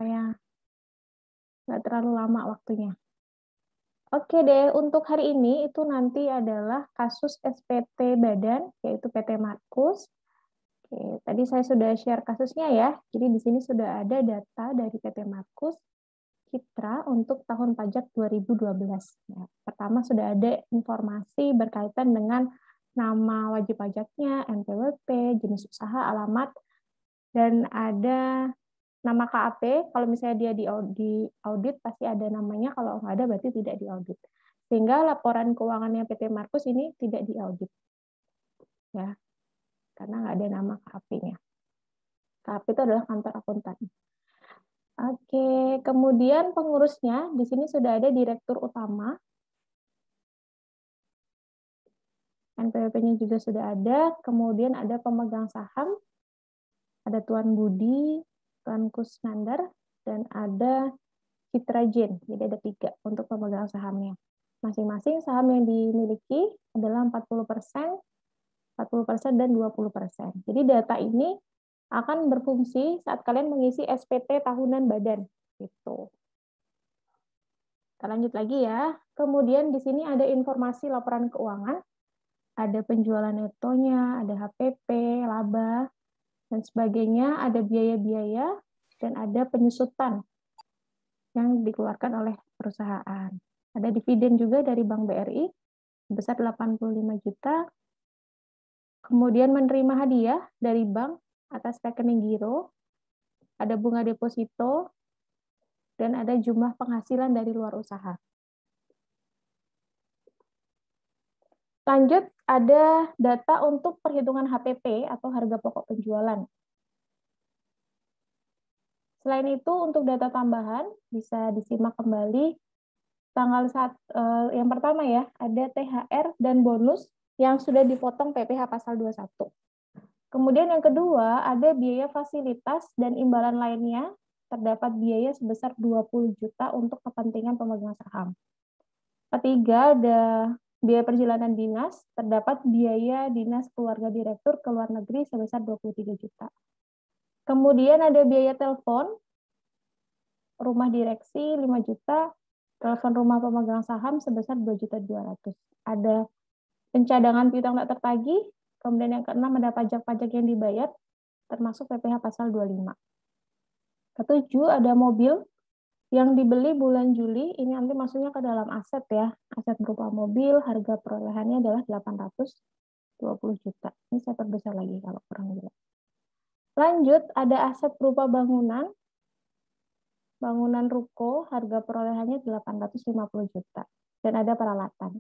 supaya nggak terlalu lama waktunya. Oke deh, untuk hari ini itu nanti adalah kasus SPT Badan, yaitu PT Markus. Oke, tadi saya sudah share kasusnya ya. Jadi di sini sudah ada data dari PT Markus Citra untuk tahun pajak 2012. Ya, pertama sudah ada informasi berkaitan dengan nama wajib pajaknya, NPWP, jenis usaha, alamat, dan ada nama KAP. Kalau misalnya dia di audit pasti ada namanya, kalau nggak ada berarti tidak diaudit. Sehingga laporan keuangannya PT Markus ini tidak diaudit. Ya, karena nggak ada nama KAP-nya. KAP itu adalah kantor akuntan. Oke, kemudian pengurusnya di sini sudah ada direktur utama, NPWP-nya juga sudah ada, kemudian ada pemegang saham, ada Tuan Budi, Tuan Kusnandar, dan ada Citra Jen. Jadi ada 3 untuk pemegang sahamnya. Masing-masing saham yang dimiliki adalah 40%, 40%, dan 20%. Jadi data ini akan berfungsi saat kalian mengisi SPT tahunan badan. Gitu. Kita lanjut lagi ya. Kemudian di sini ada informasi laporan keuangan, ada penjualan netonya, ada HPP, laba, dan sebagainya, ada biaya-biaya, dan ada penyusutan yang dikeluarkan oleh perusahaan. Ada dividen juga dari Bank BRI sebesar 85 juta. Kemudian menerima hadiah dari bank atas rekening giro, ada bunga deposito, dan ada jumlah penghasilan dari luar usaha. Lanjut, ada data untuk perhitungan HPP atau harga pokok penjualan. Selain itu, untuk data tambahan bisa disimak kembali tanggal yang pertama ya, ada THR dan bonus yang sudah dipotong PPh pasal 21. Kemudian yang kedua, ada biaya fasilitas dan imbalan lainnya, terdapat biaya sebesar 20 juta untuk kepentingan pemegang saham. Ketiga, ada biaya perjalanan dinas, terdapat biaya dinas keluarga direktur ke luar negeri sebesar 23 juta. Kemudian ada biaya telepon, rumah direksi 5 juta, telepon rumah pemegang saham sebesar 2.200.000. Ada pencadangan piutang tak tertagih, kemudian yang keenam ada pajak-pajak yang dibayar, termasuk PPh pasal 25. Ketujuh, ada mobil yang dibeli bulan Juli, ini nanti masuknya ke dalam aset ya. Aset berupa mobil, harga perolehannya adalah 820 juta. Ini saya perbesar lagi kalau kurang jelas. Lanjut, ada aset berupa bangunan. Bangunan ruko, harga perolehannya 850 juta. Dan ada peralatan.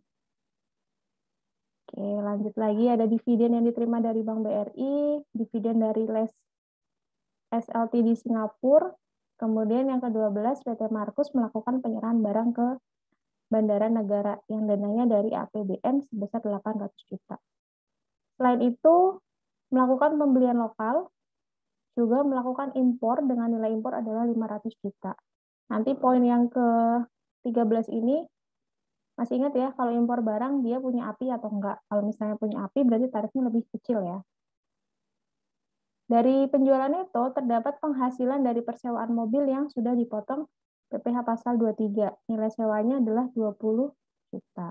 Oke, lanjut lagi ada dividen yang diterima dari Bank BRI, dividen dari Les SLT di Singapura. Kemudian yang ke-12, PT Markus melakukan penyerahan barang ke bandara negara yang dananya dari APBN sebesar 800 juta. Selain itu, melakukan pembelian lokal, juga melakukan impor dengan nilai impor adalah 500 juta. Nanti poin yang ke-13 ini, masih ingat ya, kalau impor barang dia punya API atau enggak. Kalau misalnya punya API berarti tarifnya lebih kecil ya. Dari penjualan neto terdapat penghasilan dari persewaan mobil yang sudah dipotong PPh pasal 23. Nilai sewanya adalah 20 juta.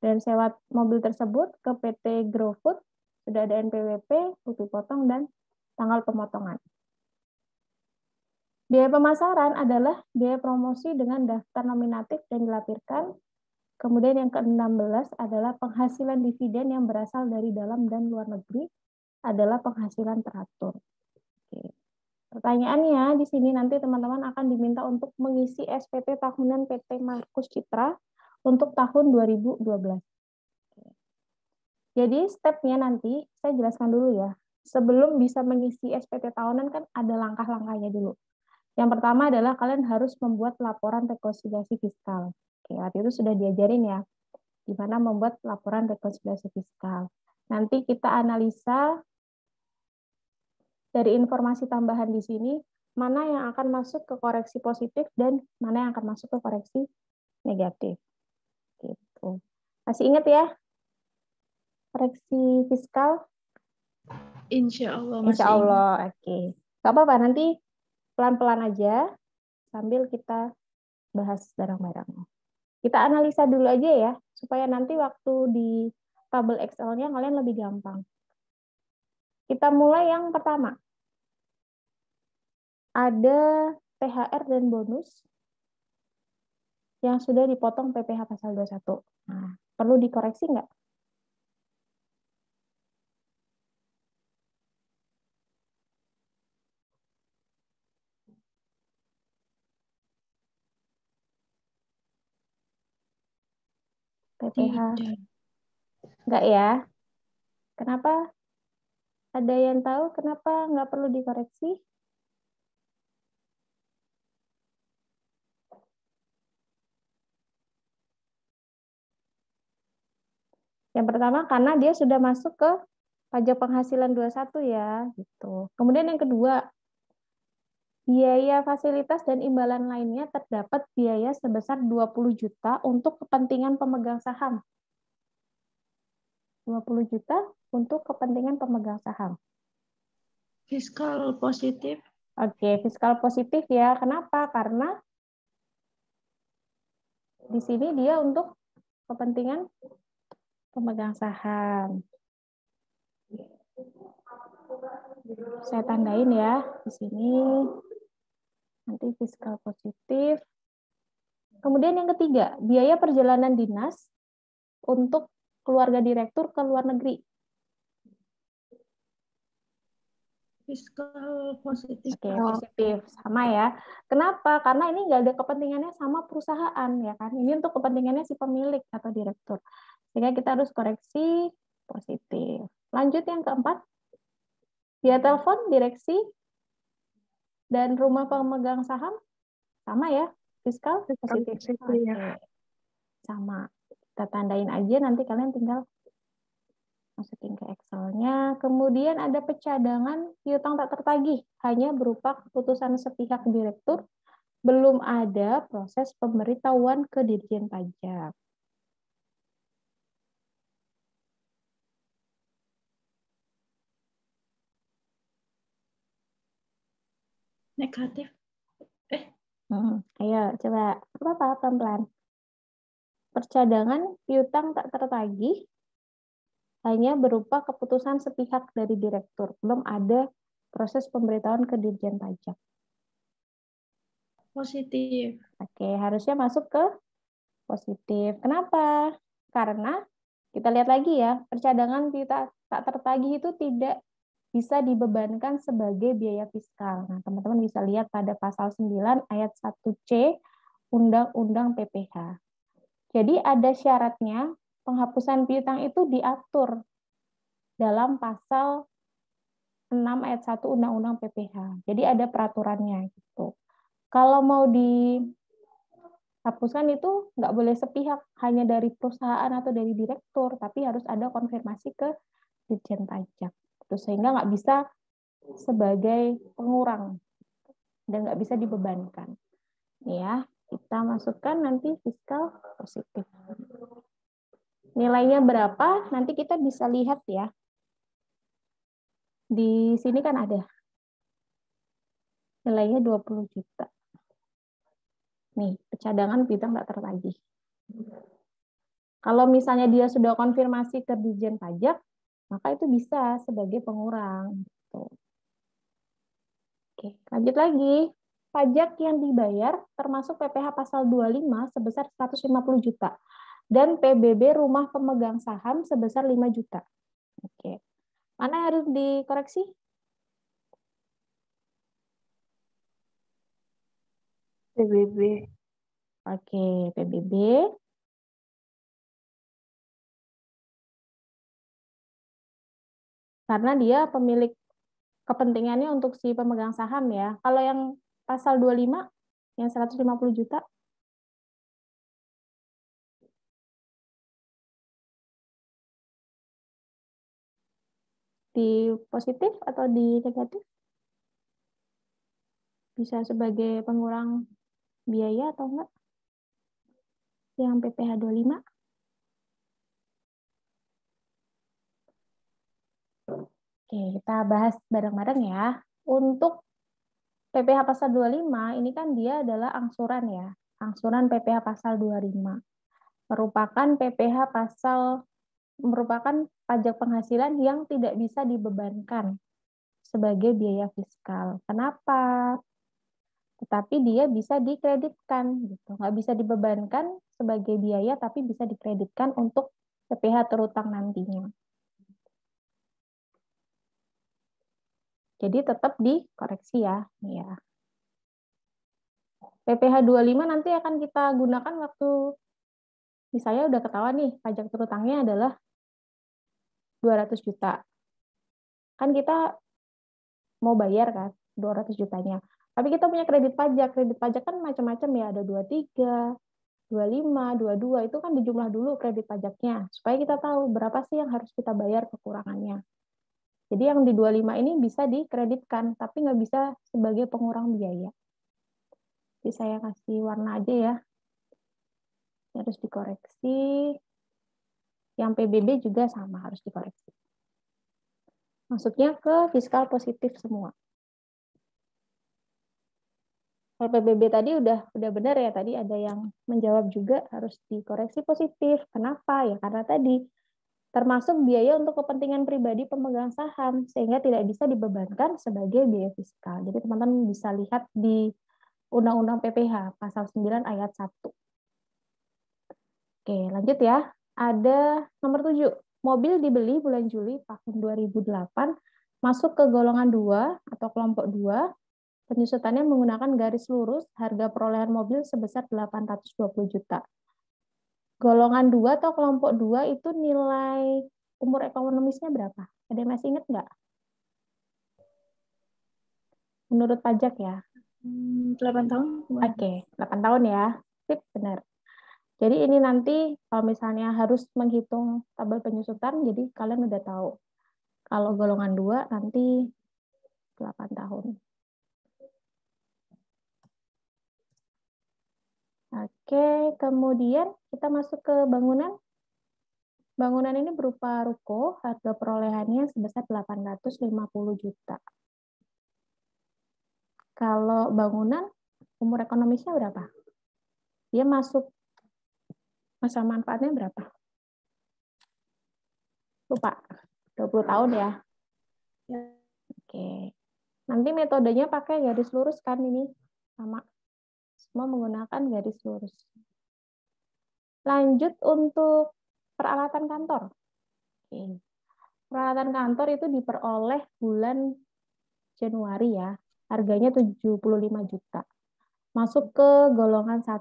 Dan sewa mobil tersebut ke PT GrowFood sudah ada NPWP, bukti potong, dan tanggal pemotongan. Biaya pemasaran adalah biaya promosi dengan daftar nominatif dan dilampirkan. Kemudian yang ke-16 adalah penghasilan dividen yang berasal dari dalam dan luar negeri adalah penghasilan teratur. Oke. Pertanyaannya di sini nanti teman-teman akan diminta untuk mengisi SPT tahunan PT Markus Citra untuk tahun 2012. Oke. Jadi stepnya nanti saya jelaskan dulu ya. Sebelum bisa mengisi SPT tahunan kan ada langkah-langkahnya dulu. Yang pertama adalah kalian harus membuat laporan rekonsiliasi fiskal. Oke, waktu itu sudah diajarin ya, gimana membuat laporan rekonsiliasi fiskal. Nanti kita analisa dari informasi tambahan di sini, mana yang akan masuk ke koreksi positif dan mana yang akan masuk ke koreksi negatif. Gitu. Masih ingat ya? Koreksi fiskal? Insya Allah masih Insya Allah, oke. Gak apa-apa, nanti pelan-pelan aja sambil kita bahas bareng-bareng. Kita analisa dulu aja ya, supaya nanti waktu di tabel Excel-nya kalian lebih gampang. Kita mulai yang pertama. Ada THR dan bonus yang sudah dipotong PPh pasal 21. Nah, perlu dikoreksi nggak? PPh nggak ya? Kenapa? Ada yang tahu kenapa nggak perlu dikoreksi? Yang pertama karena dia sudah masuk ke pajak penghasilan 21 ya, gitu. Kemudian yang kedua, biaya fasilitas dan imbalan lainnya terdapat biaya sebesar 20 juta untuk kepentingan pemegang saham. 20 juta untuk kepentingan pemegang saham. Fiskal positif. Oke, fiskal positif ya. Kenapa? Karena di sini dia untuk kepentingan pemegang saham. Saya tandain ya di sini. Nanti fiskal positif. Kemudian yang ketiga, biaya perjalanan dinas untuk keluarga direktur ke luar negeri. Fiskal positif. Oke, positif. Sama ya. Kenapa? Karena ini nggak ada kepentingannya sama perusahaan, ya kan? Ini untuk kepentingannya si pemilik atau direktur. Sehingga kita harus koreksi positif. Lanjut yang keempat. Biaya telepon, direksi, dan rumah pemegang saham. Sama ya, fiskal positif. Oke. Sama. Kita tandain aja, nanti kalian tinggal masukin ke Excel-nya. Kemudian ada pecadangan piutang tak tertagih, hanya berupa keputusan sepihak direktur, belum ada proses pemberitahuan ke Dirjen Pajak. Negatif. Ayo, coba. Apa-apa, pelan-pelan. Percadangan piutang tak tertagih hanya berupa keputusan sepihak dari direktur, belum ada proses pemberitahuan ke Dirjen Pajak. Positif. Oke, harusnya masuk ke positif. Kenapa? Karena kita lihat lagi ya, percadangan piutang tak tertagih itu tidak bisa dibebankan sebagai biaya fiskal. Nah, teman-teman bisa lihat pada pasal 9 ayat 1C Undang-Undang PPh. Jadi ada syaratnya penghapusan piutang itu diatur dalam pasal 6 ayat 1 Undang-Undang PPh. Jadi ada peraturannya gitu. Kalau mau dihapuskan itu nggak boleh sepihak hanya dari perusahaan atau dari direktur, tapi harus ada konfirmasi ke Dirjen Pajak. Sehingga nggak bisa sebagai pengurang dan nggak bisa dibebankan. Ya, kita masukkan nanti fiskal positif. Nilainya berapa? Nanti kita bisa lihat ya. Di sini kan ada nilainya 20 juta. Nih, cadangan piutang nggak tertagih. Kalau misalnya dia sudah konfirmasi ke Dirjen Pajak, maka itu bisa sebagai pengurang. Oke, lanjut lagi. Pajak yang dibayar termasuk PPh pasal 25 sebesar 150 juta dan PBB rumah pemegang saham sebesar 5 juta. Oke. Mana yang harus dikoreksi? PBB. Oke, PBB. Karena dia pemilik kepentingannya untuk si pemegang saham ya. Kalau yang pasal 25 yang 150 juta di positif atau di negatif? Bisa sebagai pengurang biaya atau enggak? Yang PPh 25? Oke, kita bahas bareng-bareng ya. Untuk PPh pasal 25 ini kan dia adalah angsuran ya. Angsuran PPh pasal 25. Merupakan pajak penghasilan yang tidak bisa dibebankan sebagai biaya fiskal. Kenapa? Tetapi dia bisa dikreditkan gitu. Nggak bisa dibebankan sebagai biaya tapi bisa dikreditkan untuk PPh terutang nantinya. Jadi tetap dikoreksi ya. Nih ya. PPh 25 nanti akan kita gunakan waktu misalnya udah ketahuan nih pajak terutangnya adalah 200 juta. Kan kita mau bayar kan 200 jutanya. Tapi kita punya kredit pajak. Kredit pajak kan macam-macam ya, ada 23, 25, 22 itu kan dijumlah dulu kredit pajaknya supaya kita tahu berapa sih yang harus kita bayar kekurangannya. Jadi yang di 25 ini bisa dikreditkan, tapi nggak bisa sebagai pengurang biaya. Jadi saya kasih warna aja ya. Harus dikoreksi. Yang PBB juga sama, harus dikoreksi. Masuknya ke fiskal positif semua. Kalau PBB tadi udah benar ya, tadi ada yang menjawab juga harus dikoreksi positif. Kenapa? Ya karena tadi termasuk biaya untuk kepentingan pribadi pemegang saham, sehingga tidak bisa dibebankan sebagai biaya fiskal. Jadi teman-teman bisa lihat di Undang-Undang PPh, pasal 9 ayat 1. Oke, lanjut ya. Ada nomor 7. Mobil dibeli bulan Juli tahun 2008, masuk ke golongan 2 atau kelompok 2, penyusutannya menggunakan garis lurus, harga perolehan mobil sebesar 820 juta. Golongan 2 atau kelompok 2 itu nilai umur ekonomisnya berapa? Ada yang masih ingat nggak? Menurut pajak ya? 8 tahun. Oke, 8 tahun ya. Sip, benar. Jadi ini nanti kalau misalnya harus menghitung tabel penyusutan, jadi kalian udah tahu. Kalau golongan 2 nanti 8 tahun. Oke, kemudian kita masuk ke bangunan. Bangunan ini berupa ruko, harga perolehannya sebesar 850 juta. Kalau bangunan, umur ekonomisnya berapa? Dia masuk masa manfaatnya berapa? Lupa, 20 tahun ya? Ya. Oke. Nanti metodenya pakai garis lurus kan ini? Sama. Semua menggunakan garis lurus. Lanjut untuk peralatan kantor. Oke. Peralatan kantor itu diperoleh bulan Januari ya. Harganya 75 juta. Masuk ke golongan 1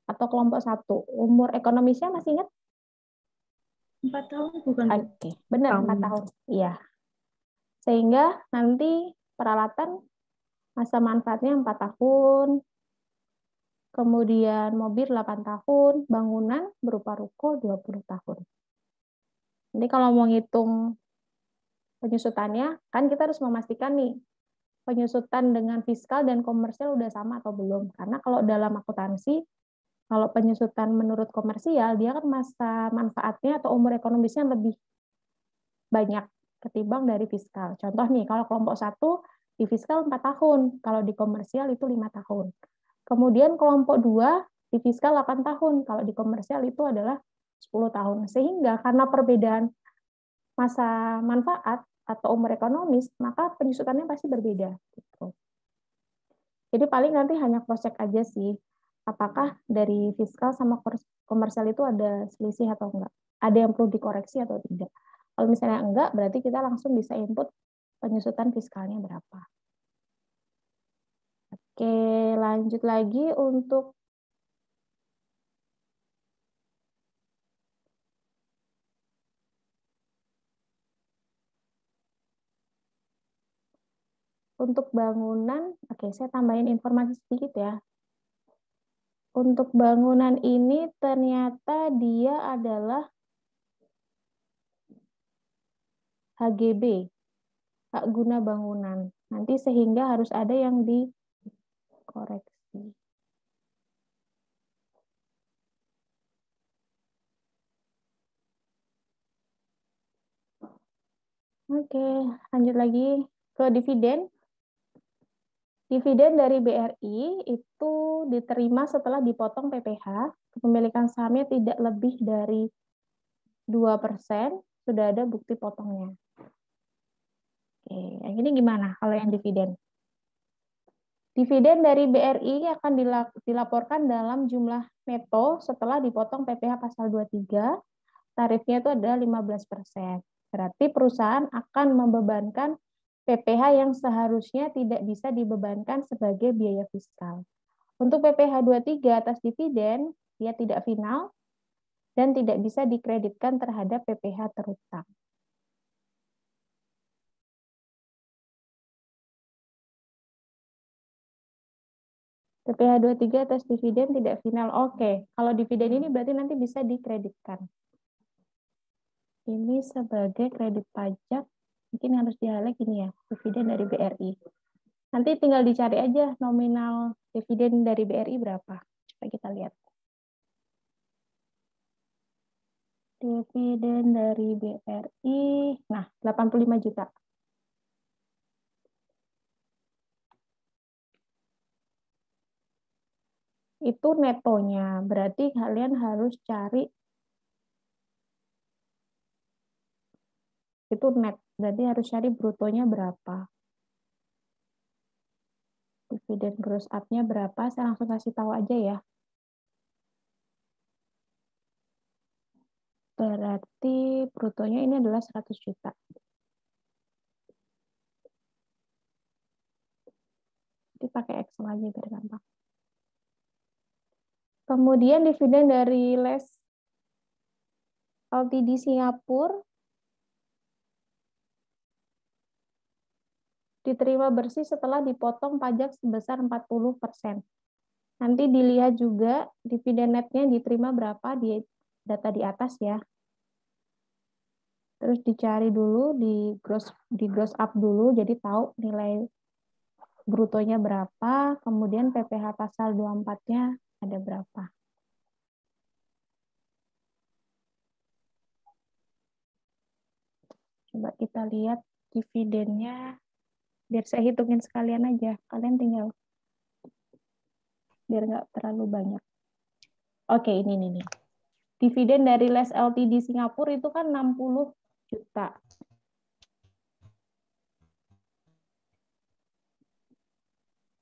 atau kelompok 1. Umur ekonomisnya masih ingat? 4 tahun bukan? Oke, benar 4 tahun. Iya. Sehingga nanti peralatan masa manfaatnya 4 tahun, kemudian mobil 8 tahun, bangunan berupa ruko 20 tahun. Jadi kalau mau ngitung penyusutannya, kan kita harus memastikan nih, penyusutan dengan fiskal dan komersial udah sama atau belum. Karena kalau dalam akuntansi, kalau penyusutan menurut komersial, dia kan masa manfaatnya atau umur ekonomisnya lebih banyak ketimbang dari fiskal. Contoh nih, kalau kelompok 1 di fiskal 4 tahun, kalau di komersial itu 5 tahun. Kemudian kelompok 2 di fiskal 8 tahun, kalau di komersial itu adalah 10 tahun. Sehingga karena perbedaan masa manfaat atau umur ekonomis, maka penyusutannya pasti berbeda. Gitu. Jadi paling nanti hanya cross check aja sih, apakah dari fiskal sama komersial itu ada selisih atau enggak. Ada yang perlu dikoreksi atau tidak. Kalau misalnya enggak, berarti kita langsung bisa input penyusutan fiskalnya berapa. Oke, lanjut lagi untuk bangunan. Oke, saya tambahin informasi sedikit ya. Untuk bangunan ini ternyata dia adalah HGB, hak guna bangunan. Nanti sehingga harus ada yang dikoreksi. Oke, lanjut lagi ke dividen. Dividen dari BRI itu diterima setelah dipotong PPh, kepemilikan sahamnya tidak lebih dari 2%, sudah ada bukti potongnya. Oke, yang ini gimana kalau yang dividen? Dividen dari BRI akan dilaporkan dalam jumlah neto setelah dipotong PPh pasal 23, tarifnya itu adalah 15%. Berarti perusahaan akan membebankan PPh yang seharusnya tidak bisa dibebankan sebagai biaya fiskal. Untuk PPh 23 atas dividen, dia tidak final dan tidak bisa dikreditkan terhadap PPh terutang. PPh 23 atas dividen tidak final. Oke, kalau dividen ini berarti nanti bisa dikreditkan. Ini sebagai kredit pajak, mungkin harus di-highlight ini ya, dividen dari BRI. Nanti tinggal dicari aja nominal dividen dari BRI berapa. Coba kita lihat. Dividen dari BRI, nah 85 juta. Itu netonya, berarti kalian harus cari itu net, berarti harus cari brutonya berapa. Dividen gross up-nya berapa, saya langsung kasih tahu aja ya. Berarti brutonya ini adalah 100 juta. Jadi pakai Excel aja biar gampang. Kemudian dividen dari Les Ltd Singapura diterima bersih setelah dipotong pajak sebesar 40%. Nanti dilihat juga dividen netnya diterima berapa di data di atas ya. Terus dicari dulu di gross up dulu, jadi tahu nilai brutonya berapa, kemudian PPh pasal 24-nya ada berapa. Coba kita lihat dividennya, biar saya hitungin sekalian aja. Kalian tinggal, biar nggak terlalu banyak. Oke, ini nih. Dividen dari Les Ltd Singapura itu kan 60 juta.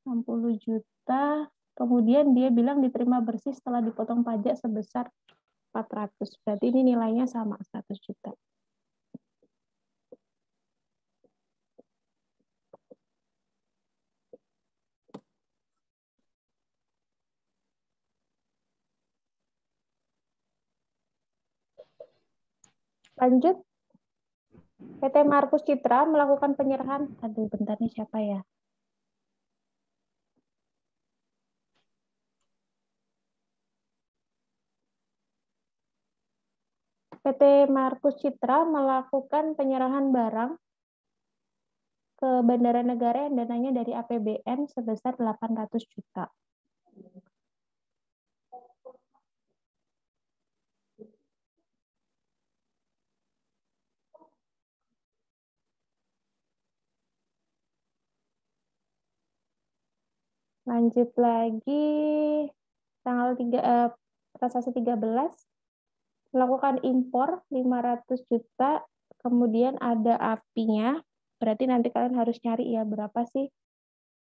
60 juta, kemudian dia bilang diterima bersih setelah dipotong pajak sebesar 400. Berarti ini nilainya sama, 100 juta. Lanjut, PT Markus Citra melakukan penyerahan. Aduh, bentar nih siapa ya? PT Markus Citra melakukan penyerahan barang ke Bandara Negara yang dananya dari APBN sebesar 800 juta. Lanjut lagi, tanggal 3, transaksi 13, melakukan impor 500 juta, kemudian ada API-nya, berarti nanti kalian harus nyari ya berapa sih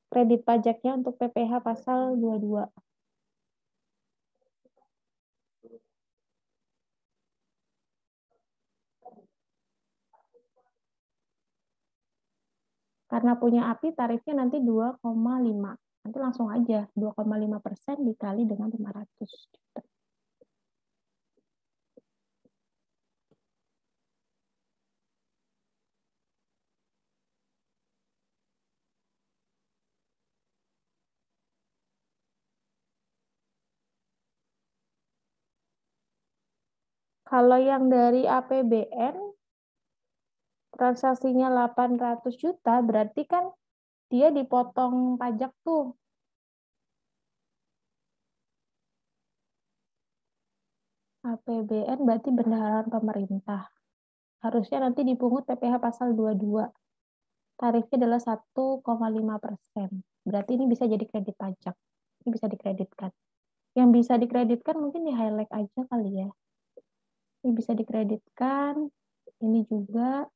kredit pajaknya untuk PPh pasal 22. Karena punya API tarifnya nanti 2,5. Nanti langsung aja 2,5% dikali dengan 500 juta. Kalau yang dari APBN, transaksinya 800 juta, berarti kan dia dipotong pajak tuh. APBN berarti bendaharaan pemerintah. Harusnya nanti dipungut PPh pasal 22. tarifnya adalah 1,5%. Berarti ini bisa jadi kredit pajak. Ini bisa dikreditkan. Yang bisa dikreditkan mungkin di highlight aja kali ya. Ini bisa dikreditkan, ini juga,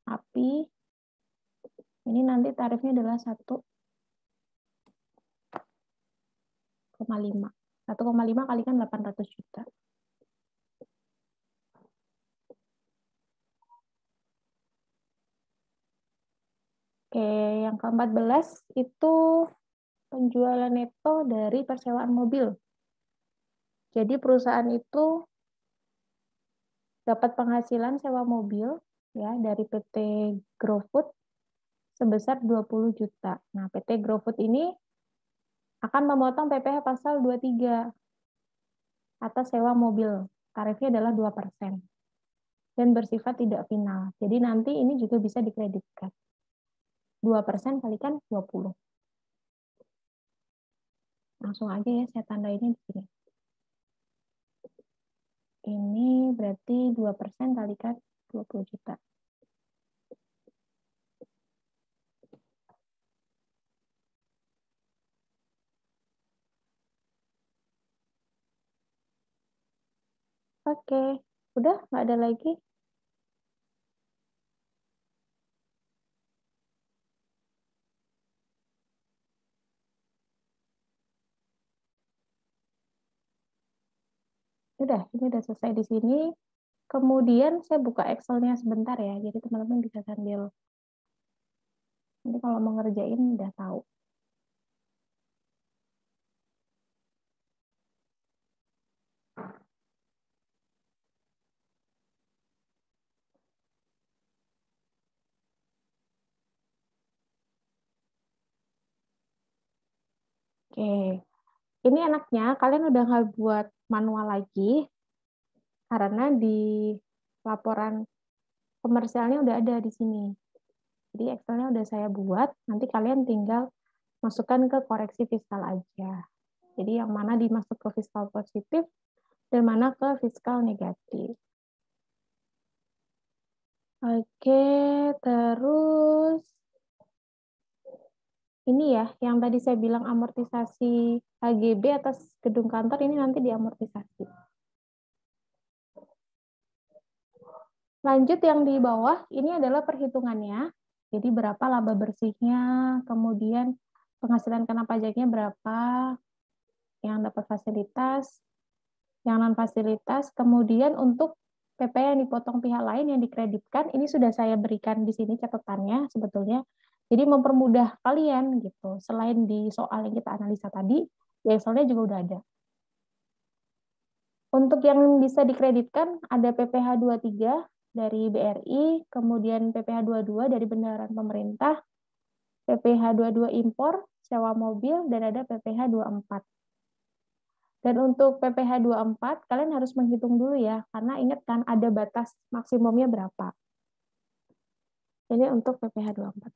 API. Ini nanti tarifnya adalah 1,5. 1,5 kalikan 800 juta. Oke, yang ke-14 itu penjualan neto dari persewaan mobil. Jadi perusahaan itu dapat penghasilan sewa mobil ya dari PT GrowFood sebesar 20 juta. Nah, PT GrowFood ini akan memotong PPh pasal 23 atas sewa mobil. Tarifnya adalah 2% dan bersifat tidak final. Jadi nanti ini juga bisa dikreditkan. 2% kalikan 20. Langsung aja ya saya tandainnya di sini. Ini berarti 2% kalikan 20 juta. Oke, udah nggak ada lagi. Ini udah selesai di sini. Kemudian saya buka Excel-nya sebentar ya, jadi teman-teman bisa sambil nanti kalau mau ngerjain udah tahu. Oke, ini enaknya kalian udah nggak buat manual lagi, karena di laporan komersialnya udah ada di sini. Jadi Excel-nya udah saya buat, nanti kalian tinggal masukkan ke koreksi fiskal aja. Jadi yang mana dimasuk ke fiskal positif dan mana ke fiskal negatif. Oke, terus ini ya, yang tadi saya bilang amortisasi HGB atas gedung kantor, ini nanti diamortisasi. Lanjut yang di bawah, ini adalah perhitungannya. Jadi berapa laba bersihnya, kemudian penghasilan kena pajaknya berapa, yang dapat fasilitas, yang non-fasilitas, kemudian untuk PP yang dipotong pihak lain yang dikreditkan, ini sudah saya berikan di sini catatannya sebetulnya. Jadi mempermudah kalian gitu. Selain di soal yang kita analisa tadi, ya Excelnya juga udah ada. Untuk yang bisa dikreditkan ada PPh 23 dari BRI, kemudian PPh 22 dari Bendaharaan Pemerintah, PPh 22 impor, sewa mobil, dan ada PPh 24. Dan untuk PPh 24, kalian harus menghitung dulu ya, karena ingat kan ada batas maksimumnya berapa. Ini untuk PPh 24.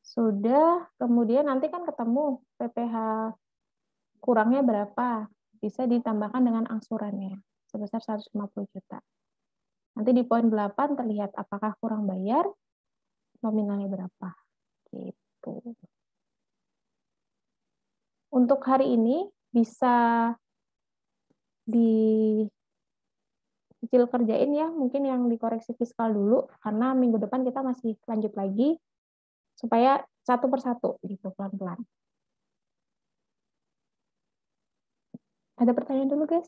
Sudah, kemudian nanti kan ketemu PPh kurangnya berapa. Bisa ditambahkan dengan angsurannya, sebesar 150 juta. Nanti di poin 8 terlihat apakah kurang bayar, nominalnya berapa. Gitu. Untuk hari ini bisa dicicil kerjain ya, mungkin yang dikoreksi fiskal dulu, karena minggu depan kita masih lanjut lagi, supaya satu persatu gitu, pelan-pelan. Ada pertanyaan dulu guys?